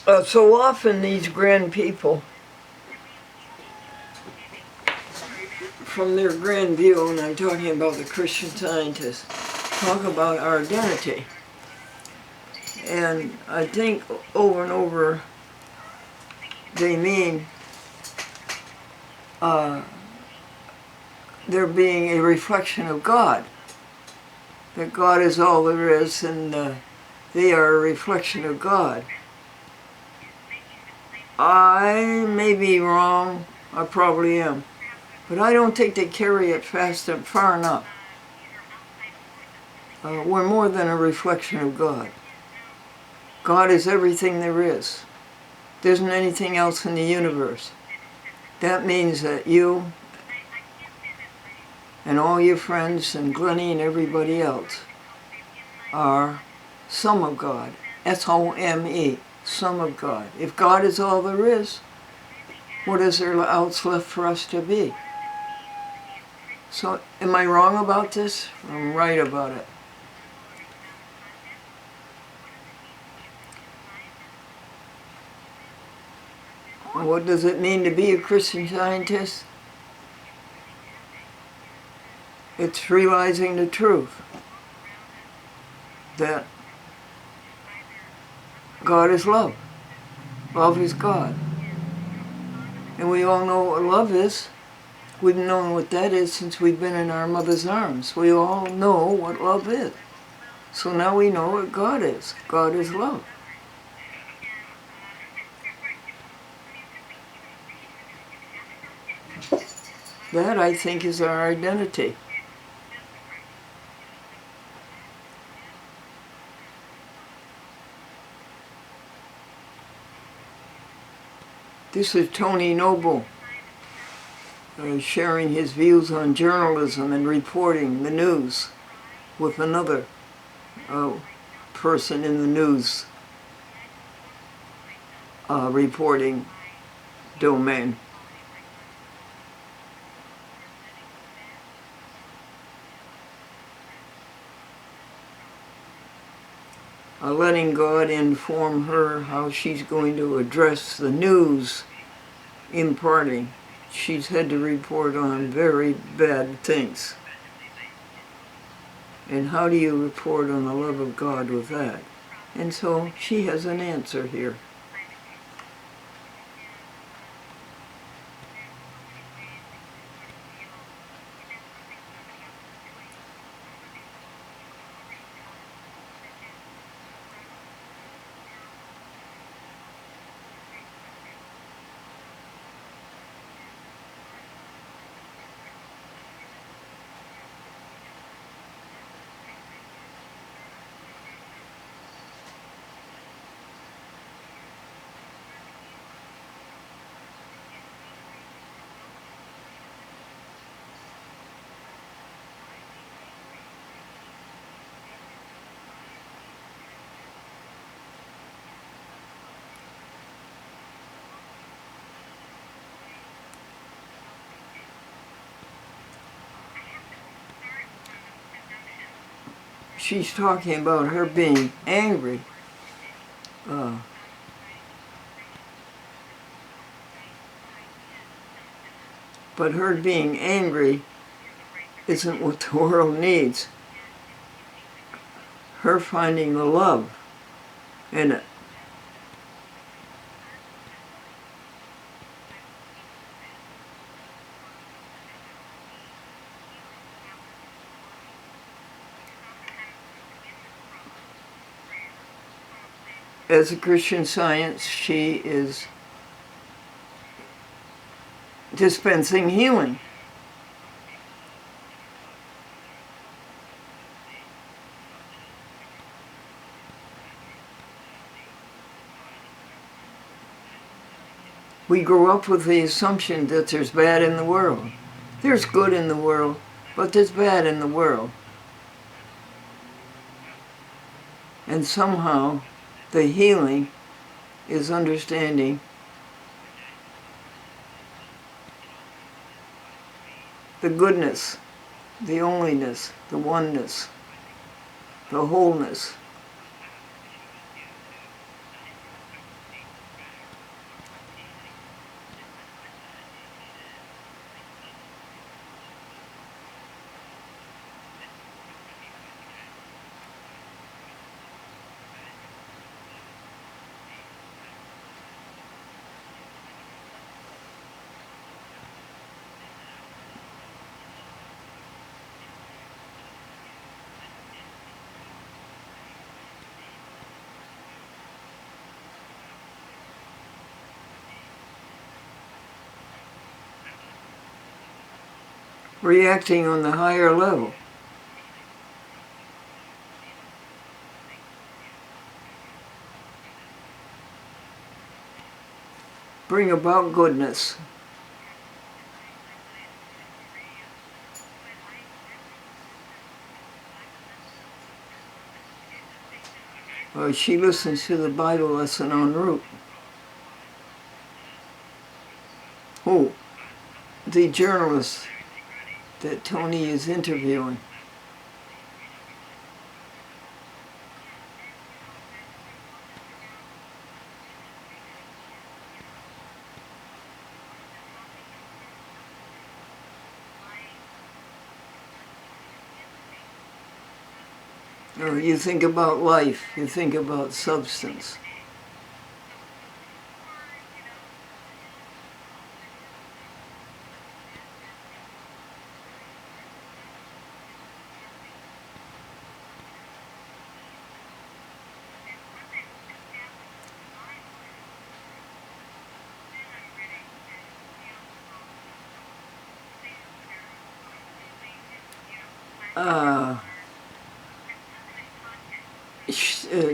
So often these grand people, from their grand view, and I'm talking about the Christian Scientists, talk about our identity. And I think over and over they mean they're being a reflection of God. That God is all there is, and they are a reflection of God. I may be wrong, I probably am, but I don't think they carry it fast and far enough. We're more than a reflection of God. God is everything there is. There isn't anything else in the universe. That means that you and all your friends and Glennie and everybody else are some of God. S-O-M-E, some of God. If God is all there is, what is there else left for us to be? So, am I wrong about this? I'm right about it. What does it mean to be a Christian Scientist? It's realizing the truth that God is love. Love is God. And we all know what love is. We've known what that is since we've been in our mother's arms. We all know what love is. So now we know what God is. God is love. That, I think, is our identity. This is Tony Noble sharing his views on journalism and reporting the news with another person in the news reporting domain. Letting God inform her how she's going to address the news imparting. She's had to report on very bad things. And how do you report on the love of God with that? And so she has an answer here. She's talking about her being angry. But her being angry isn't what the world needs. Her finding the love in it. As a Christian Science, she is dispensing healing. We grew up with the assumption that there's bad in the world. There's good in the world, but there's bad in the world. And somehow the healing is understanding the goodness, the onlyness, the oneness, the wholeness. reacting on the higher level. Bring about goodness. She listens to the Bible lesson en route. Who? The journalist that Tony is interviewing. You think about life, you think about substance.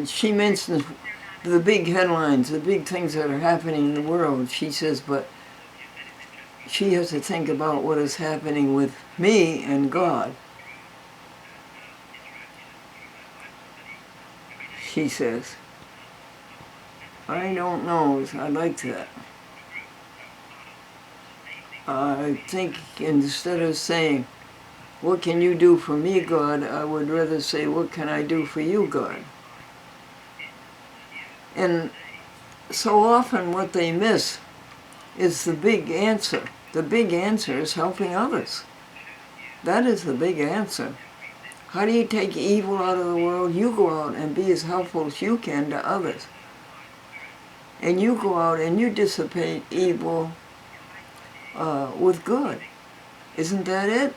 She mentions the big headlines, the big things that are happening in the world. She says, but she has to think about what is happening with me and God. She says, I don't know, I like that. I think instead of saying, what can you do for me, God, I would rather say, what can I do for you, God? And so often what they miss is the big answer. The big answer is helping others. That is the big answer. How do you take evil out of the world? You go out and be as helpful as you can to others. And you go out and you dissipate evil with good. Isn't that it?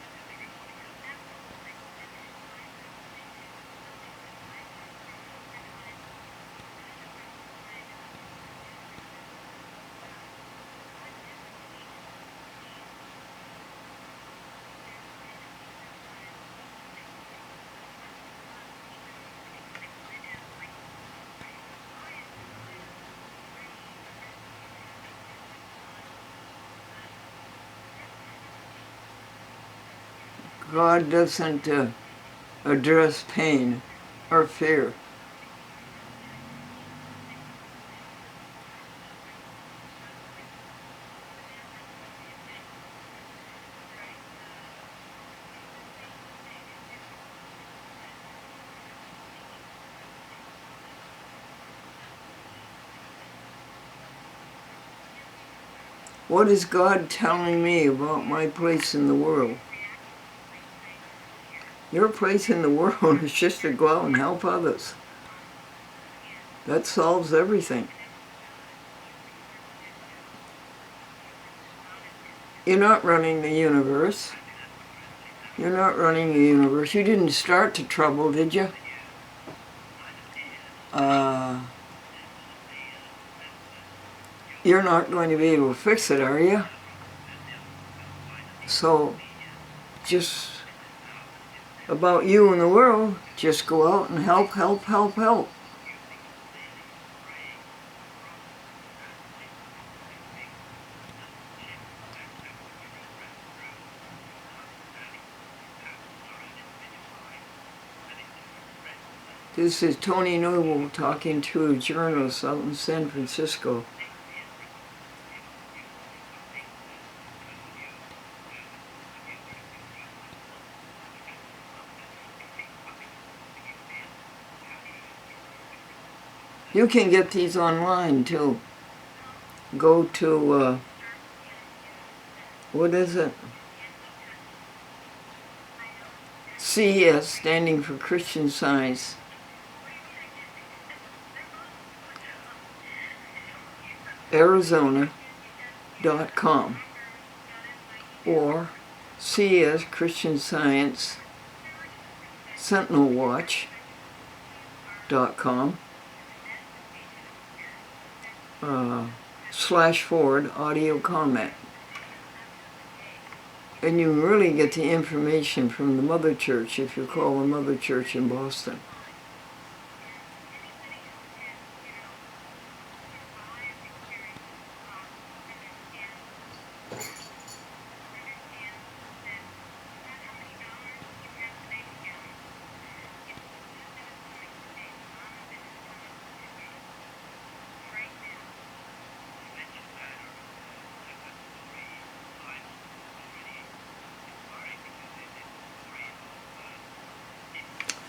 God doesn't address pain or fear. What is God telling me about my place in the world? Your place in the world is just to go out and help others. That solves everything. You're not running the universe. You're not running the universe. You didn't start the trouble, did you? You're not going to be able to fix it, are you? So, just about you and the world, just go out and help, help, help, help. This is Tony Noble talking to a journalist out in San Francisco. You can get these online too. Go to, what is it? CES, standing for Christian Science. Arizona.com or CES Christian Science SentinelWatch.com /forward audio comment. And you can really get the information from the Mother Church if you call the Mother Church in Boston.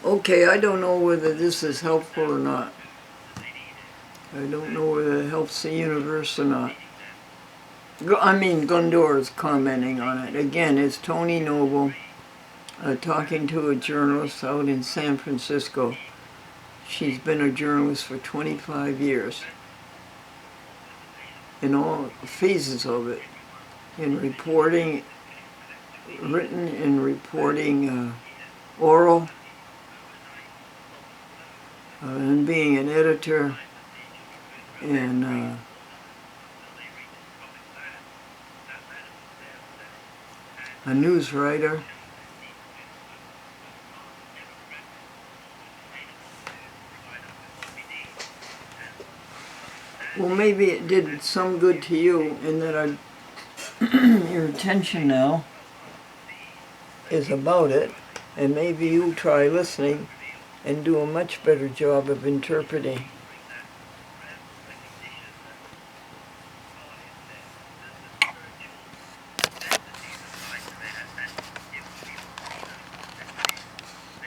Okay, I don't know whether this is helpful or not. I don't know whether it helps the universe or not. I mean, Gundor is commenting on it. Again, it's Tony Noble talking to a journalist out in San Francisco. She's been a journalist for 25 years in all phases of it, in reporting, written, in reporting oral, and being an editor, and a news writer. Well, maybe it did some good to you in that your attention now is about it, and maybe you'll try listening and do a much better job of interpreting.